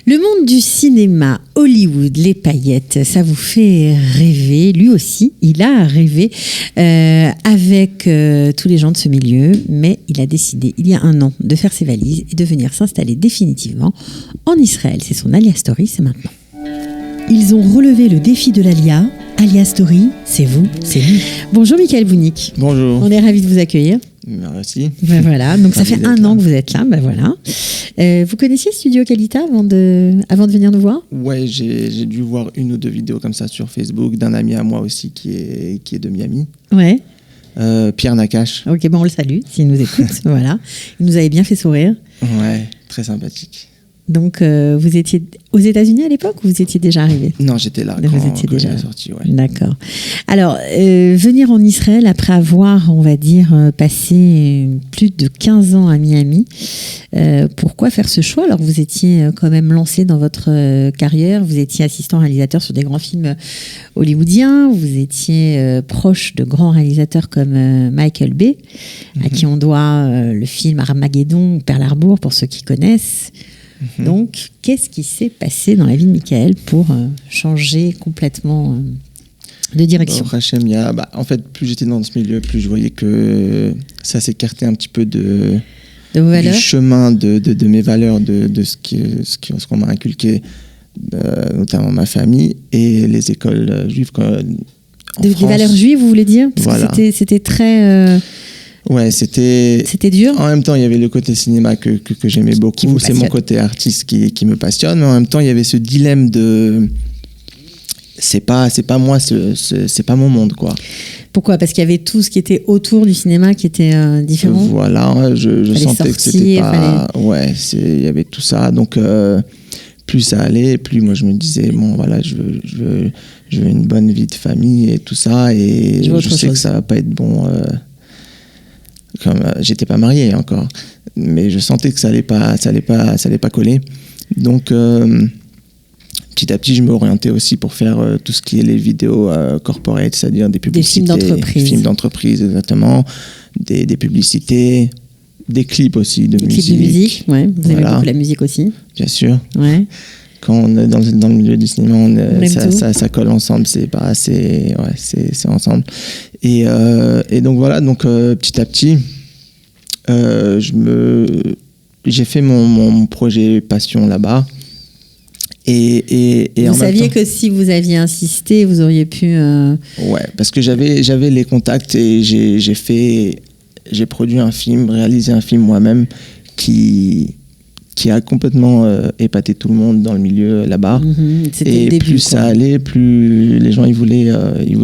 Le monde du cinéma, Hollywood, les paillettes, ça vous fait rêver. Lui aussi, il a rêvé avec tous les gens de ce milieu, mais il a décidé, il y a 1 an, de faire ses valises et de venir s'installer définitivement en Israël. C'est son Alia Story, c'est maintenant. Ils ont relevé le défi de l'Alia. Alia Story, c'est vous, c'est lui. Bonjour Michael Bounik. Bonjour. On est ravis de vous accueillir. Merci. Ben voilà, donc ça fait 1 an que vous êtes là, ben voilà. Vous connaissiez Studio Qualita avant de venir nous voir ? Ouais, j'ai dû voir 1 ou 2 vidéos comme ça sur Facebook d'un ami à moi aussi qui est de Miami. Ouais. Pierre Nakache. Ok, bon on le salue s'il nous écoute. Voilà, il nous avait bien fait sourire. Ouais, très sympathique. Donc vous étiez aux États-Unis à l'époque ou vous étiez déjà arrivé ? Non, j'étais là vous quand étiez déjà sorti. Ouais. D'accord. Alors venir en Israël après avoir, on va dire, passé plus de 15 ans à Miami. Pourquoi faire ce choix ? Alors vous étiez quand même lancé dans votre carrière, vous étiez assistant réalisateur sur des grands films hollywoodiens, vous étiez proche de grands réalisateurs comme Michael Bay, à qui on doit le film Armageddon ou Pearl Harbor pour ceux qui connaissent. Donc, qu'est-ce qui s'est passé dans la vie de Michael pour changer complètement de direction ? En fait, plus j'étais dans ce milieu, plus je voyais que ça s'écartait un petit peu de vos valeurs, du chemin de mes valeurs, de ce qu'on m'a inculqué, notamment ma famille et les écoles juives. Des valeurs juives, vous voulez dire ? Parce voilà. que c'était très... Ouais, c'était dur. En même temps, il y avait le côté cinéma que j'aimais beaucoup. C'est mon côté artiste qui me passionne. Mais en même temps, il y avait ce dilemme de c'est pas moi, c'est pas mon monde, quoi. Pourquoi ? Parce qu'il y avait tout ce qui était autour du cinéma qui était différent. Voilà, je sentais que c'était pas. Ouais, il y avait tout ça. Donc plus ça allait, plus moi je me disais bon voilà, je veux une bonne vie de famille et tout ça. Et je sais que ça va pas être bon. Comme j'étais pas marié encore, mais je sentais que ça allait pas coller. Donc petit à petit, je me orientais aussi pour faire tout ce qui est les vidéos corporate, c'est-à-dire des publicités, des films d'entreprise, exactement, des publicités, des clips aussi de musique. Clips de musique, ouais. Vous aimez beaucoup la musique aussi. Bien sûr. Ouais. Quand on est dans le milieu du cinéma, ça colle ensemble, c'est ensemble. Et donc voilà, petit à petit, j'ai fait mon projet passion là-bas. Et vous saviez que si vous aviez insisté, vous auriez pu... Ouais, parce que j'avais les contacts et j'ai produit un film, réalisé un film moi-même qui a complètement épaté tout le monde dans le milieu là-bas. C'était et le début, plus ça allait, plus les gens ils voulaient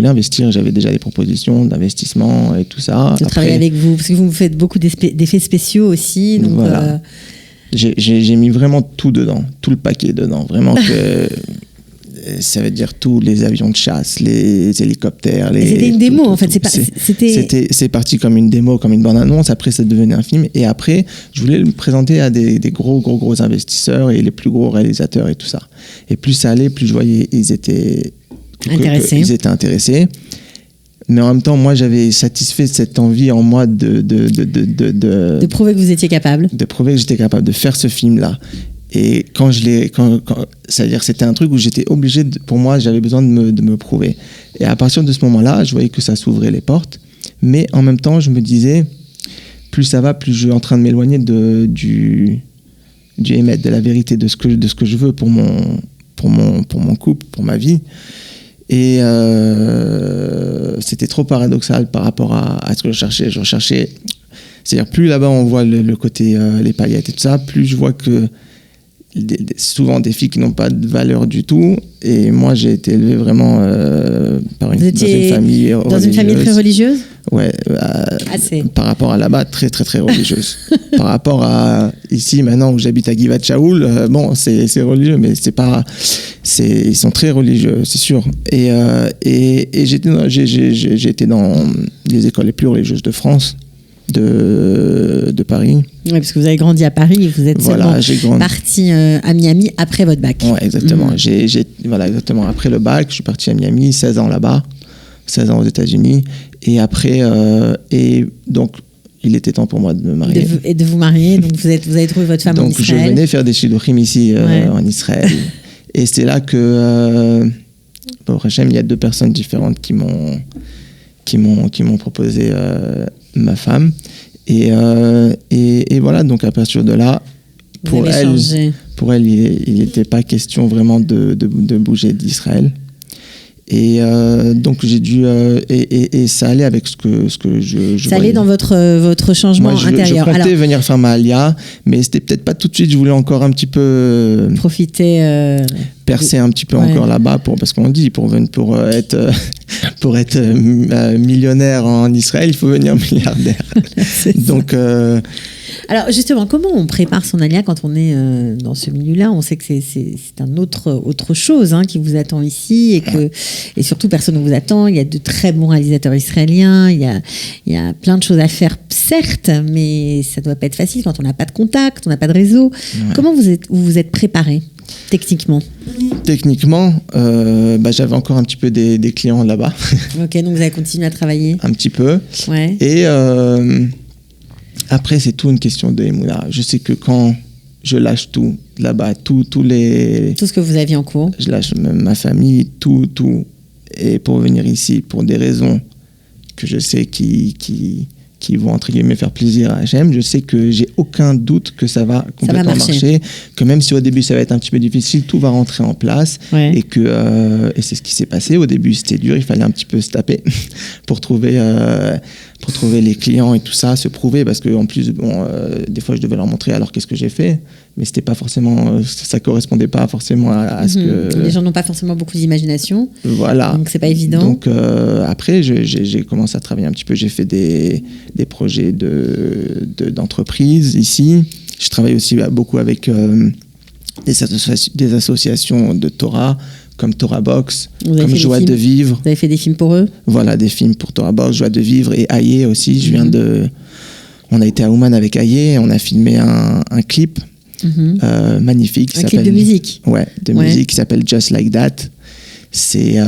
investir. J'avais déjà des propositions d'investissement et tout ça. De travailler avec vous, parce que vous faites beaucoup d'effets spéciaux aussi. Donc voilà. J'ai mis vraiment tout dedans, tout le paquet dedans. Vraiment que... ça veut dire tous les avions de chasse, les hélicoptères. C'était une démo, en fait. C'est parti comme une démo, comme une bande-annonce. Après, ça devenait un film. Et après, je voulais le présenter à des gros investisseurs et les plus gros réalisateurs et tout ça. Et plus ça allait, plus je voyais ils étaient intéressés. Mais en même temps, moi, j'avais satisfait cette envie en moi de prouver que vous étiez capable. De prouver que j'étais capable de faire ce film-là. Et c'est-à-dire c'était un truc où j'étais obligé, pour moi, j'avais besoin de me prouver. Et à partir de ce moment-là, je voyais que ça s'ouvrait les portes. Mais en même temps, je me disais, plus ça va, plus je suis en train de m'éloigner du émettre, de la vérité, de ce que je veux pour mon couple, pour ma vie. Et c'était trop paradoxal par rapport à ce que je cherchais. C'est-à-dire, plus là-bas on voit le côté les paillettes et tout ça, plus je vois que souvent des filles qui n'ont pas de valeur du tout. Et moi, j'ai été élevé vraiment dans une famille religieuse. Dans une famille très religieuse ? Ouais. Par rapport à là-bas, très, très, très religieuse. Par rapport à ici, maintenant, où j'habite à Givat Shaoul, bon, c'est religieux, mais c'est pas... ils sont très religieux, c'est sûr. Et j'ai été dans les écoles les plus religieuses de France. De Paris. Oui, parce que vous avez grandi à Paris, vous êtes parti à Miami après votre bac. Oui, exactement. Exactement. Après le bac, je suis parti à Miami, 16 ans là-bas, 16 ans aux États-Unis. Et après, donc, il était temps pour moi de me marier. Et de vous marier, donc vous avez trouvé votre femme en Israël. Donc je venais faire des shidduchim ici en Israël. Et c'est là que, pour Hachem, il y a 2 personnes différentes qui m'ont proposé ma femme. Et voilà, donc à partir de là, pour elle, il n'était pas question vraiment de bouger d'Israël. Et donc j'ai dû et ça allait avec ce que je ça allait dans votre changement intérieur. Je comptais venir faire ma alia, mais c'était peut-être pas tout de suite. Je voulais encore un petit peu profiter, percer un petit peu encore là-bas parce qu'on dit pour être millionnaire en Israël, il faut venir milliardaire. Donc alors justement, comment on prépare son alia quand on est dans ce milieu-là? On sait que c'est un autre chose qui vous attend ici et surtout personne ne vous attend. Il y a de très bons réalisateurs israéliens, il y a plein de choses à faire, certes, mais ça ne doit pas être facile quand on n'a pas de contact, on n'a pas de réseau. Ouais. Comment vous vous êtes préparé techniquement? Techniquement, j'avais encore un petit peu des clients là-bas. Ok, donc vous avez continué à travailler? Un petit peu. Ouais. Et après, c'est tout une question de émouna. Je sais que quand je lâche tout là-bas, tout ce que vous aviez en cours, je lâche ma famille, tout, et pour venir ici, pour des raisons que je sais qui vont entre guillemets faire plaisir à Hachem, je sais que j'ai aucun doute que ça va complètement marcher, que même si au début ça va être un petit peu difficile, tout va rentrer en place. Ouais. Et c'est ce qui s'est passé. Au début c'était dur, il fallait un petit peu se taper pour trouver les clients et tout ça, se prouver, parce que en plus des fois je devais leur montrer alors qu'est-ce que j'ai fait, mais c'était pas forcément, ça correspondait pas forcément à ce que les gens n'ont pas forcément beaucoup d'imagination. Voilà. Donc c'est pas évident. Donc après j'ai commencé à travailler un petit peu, j'ai fait des projets d'entreprise ici. Je travaille aussi beaucoup avec des associations de Torah, comme Torah Box, comme Joie de Vivre. Vous avez fait des films pour eux? Voilà, des films pour Torah Box, Joie de Vivre et Aïe aussi. On a été à Ouman avec Aïe, on a filmé un clip magnifique. Un clip de musique? Ouais, musique qui s'appelle Just Like That. C'est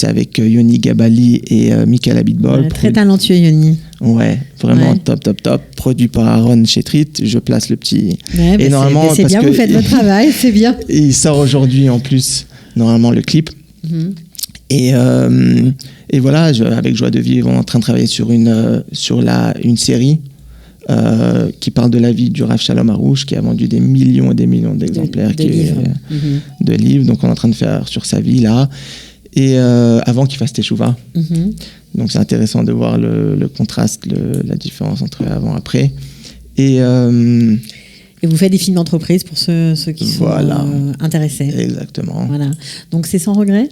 avec Yoni Gabali et Michael Abitbol. Ouais, très talentueux, Yoni. Ouais, vraiment top. Produit par Aaron Chetrit. Je place le petit. Ouais, et normalement, c'est bien, vous faites votre travail, c'est bien. Et il sort aujourd'hui en plus, normalement, le clip. Et voilà, avec Joie de Vivre, on est en train de travailler sur une série qui parle de la vie du Rav Shalom Aroush, qui a vendu des millions et des millions d'exemplaires de livres. Donc on est en train de faire sur sa vie là, et avant qu'il fasse Teshuvah. Donc c'est intéressant de voir le contraste, la différence entre avant et après. Et vous faites des films d'entreprise pour ceux qui sont intéressés. Exactement. Voilà. Donc c'est sans regret?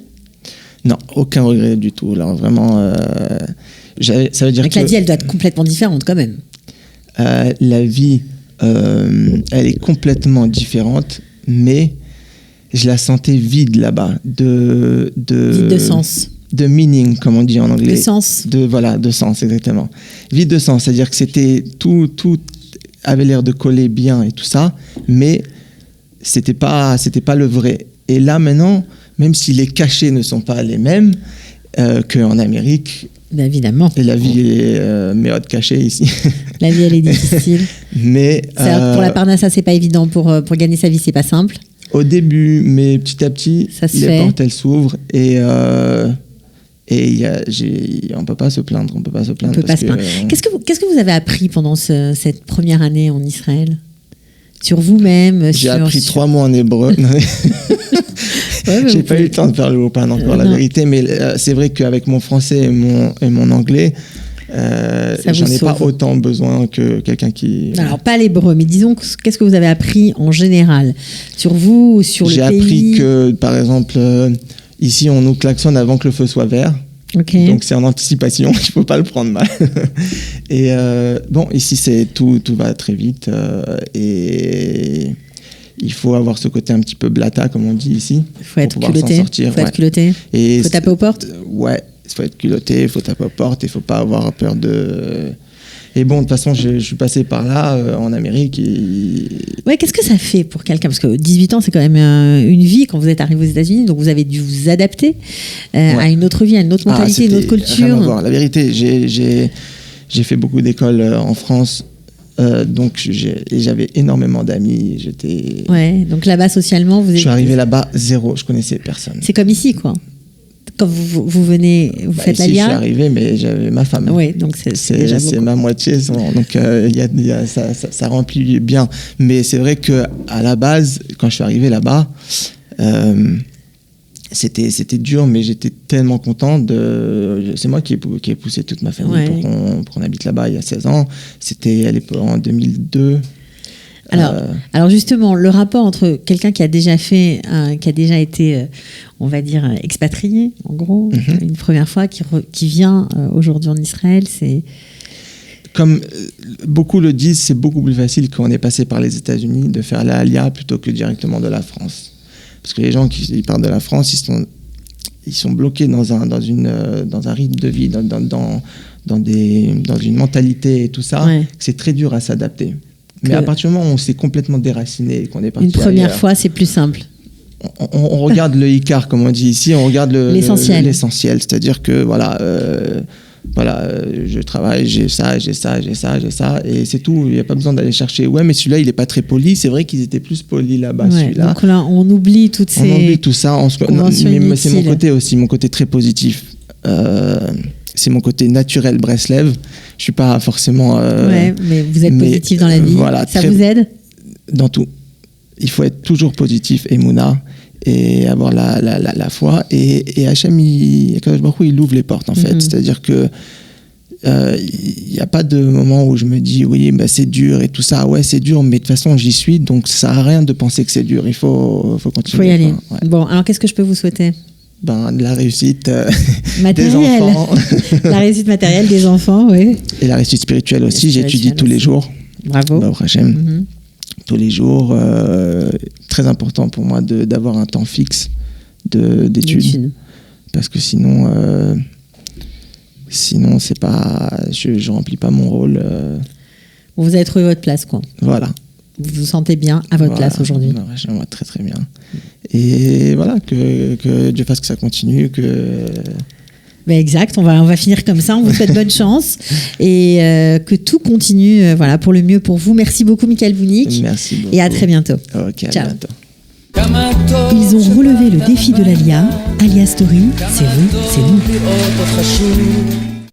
Non, aucun regret du tout. Alors vraiment, ça veut dire que la vie, elle doit être complètement différente quand même. La vie, elle est complètement différente, mais je la sentais vide là-bas, vide de sens, de meaning, comme on dit en anglais. De sens. De sens, exactement. Vide de sens, c'est-à-dire que c'était tout avait l'air de coller bien et tout ça, mais c'était pas le vrai. Et là maintenant, même si les cachets ne sont pas les mêmes qu'en Amérique. Ben évidemment. Et la vie est méode cachée ici. La vie, elle est difficile. Mais pour la Parnassa, c'est pas évident. Pour gagner sa vie, c'est pas simple. Au début, mais petit à petit, les portes, elles s'ouvrent. Et on peut pas se plaindre. On peut pas se plaindre. Qu'est-ce que vous avez appris pendant cette première année en Israël? Sur vous-même? J'ai appris 3 mots en hébreu. J'ai pas eu le temps de faire le haut-pan encore, la vérité, mais c'est vrai qu'avec mon français et mon anglais, j'en ai pas autant besoin que quelqu'un qui... Alors, pas l'hébreu, mais disons, qu'est-ce que vous avez appris en général? Sur vous, sur le pays? J'ai appris que, par exemple, ici, on nous klaxonne avant que le feu soit vert. Okay. Donc, c'est en anticipation, il faut pas le prendre mal. Et ici, tout va très vite et... Il faut avoir ce côté un petit peu blata, comme on dit ici. Il faut être culotté. Il faut être culotté. Il faut taper aux portes. Ouais, il faut être culotté, il faut taper aux portes, il ne faut pas avoir peur de... Et bon, de toute façon, je suis passé par là, en Amérique. Ouais, qu'est-ce que ça fait pour quelqu'un? Parce que 18 ans, c'est quand même une vie quand vous êtes arrivé aux États-Unis, donc vous avez dû vous adapter à une autre vie, à une autre mentalité, une autre culture. Rien à voir. La vérité, j'ai J'ai fait beaucoup d'écoles en France. Donc j'avais énormément d'amis. Ouais, donc là-bas socialement, je suis arrivé là-bas zéro, je connaissais personne. C'est comme ici, quoi. Quand vous venez, vous faites l'ALIA. Je suis arrivé, mais j'avais ma femme. Oui, donc c'est ma moitié. Donc ça remplit bien. Mais c'est vrai que à la base, quand je suis arrivé là-bas, c'était dur, mais j'étais tellement content c'est moi qui ai poussé toute ma famille pour qu'on habite là-bas il y a 16 ans. C'était en 2002. Alors justement, le rapport entre quelqu'un qui a déjà été, on va dire, expatrié, en gros, une première fois, qui vient aujourd'hui en Israël, c'est... Comme beaucoup le disent, c'est beaucoup plus facile quand on est passé par les États-Unis de faire la Aliyah plutôt que directement de la France. Parce que les gens qui partent de la France, ils sont bloqués dans un rythme de vie, dans une mentalité et tout ça. Ouais. C'est très dur à s'adapter. Mais à partir du moment où on s'est complètement déraciné et qu'on est parti une première fois, c'est plus simple. On regarde le Icar, comme on dit ici, on regarde l'essentiel. C'est-à-dire que voilà, je travaille, j'ai ça, et c'est tout. Il n'y a pas besoin d'aller chercher. Ouais, mais celui-là, il n'est pas très poli. C'est vrai qu'ils étaient plus polis là-bas, celui-là. Donc là, on oublie toutes ces... On oublie tout ça. Mais c'est mon côté aussi, mon côté très positif. C'est mon côté naturel Breslev. Je suis pas forcément... mais vous êtes positif dans la vie. Voilà, ça vous aide ? Dans tout. Il faut être toujours positif, Emouna, et avoir la foi. Et Hachem, il ouvre les portes, en fait. C'est-à-dire que il n'y a pas de moment où je me dis, oui, bah, c'est dur et tout ça. Ouais, c'est dur, mais de toute façon, j'y suis. Donc, ça sert à rien de penser que c'est dur. Il faut continuer. Il faut y aller. Ouais. Bon, alors, qu'est-ce que je peux vous souhaiter ? De la réussite des enfants. La réussite matérielle des enfants, oui. Et la réussite spirituelle aussi. J'étudie tous les jours. Bravo. Tous les jours. Très important pour moi d'avoir un temps fixe d'études. Parce que sinon, c'est pas, je remplis pas mon rôle. Vous avez trouvé votre place, quoi. Voilà. Vous vous sentez bien à votre place aujourd'hui. J'aimerais très très bien. Et voilà, que Dieu fasse que ça continue, exact, on va finir comme ça. On vous souhaite bonne chance et que tout continue pour le mieux pour vous. Merci beaucoup, Michael Bounik. Merci beaucoup. Et à très bientôt. Ok, ciao. À bientôt. Ils ont relevé le défi de l'Aliyah. Aliyah Story, c'est vous, c'est nous.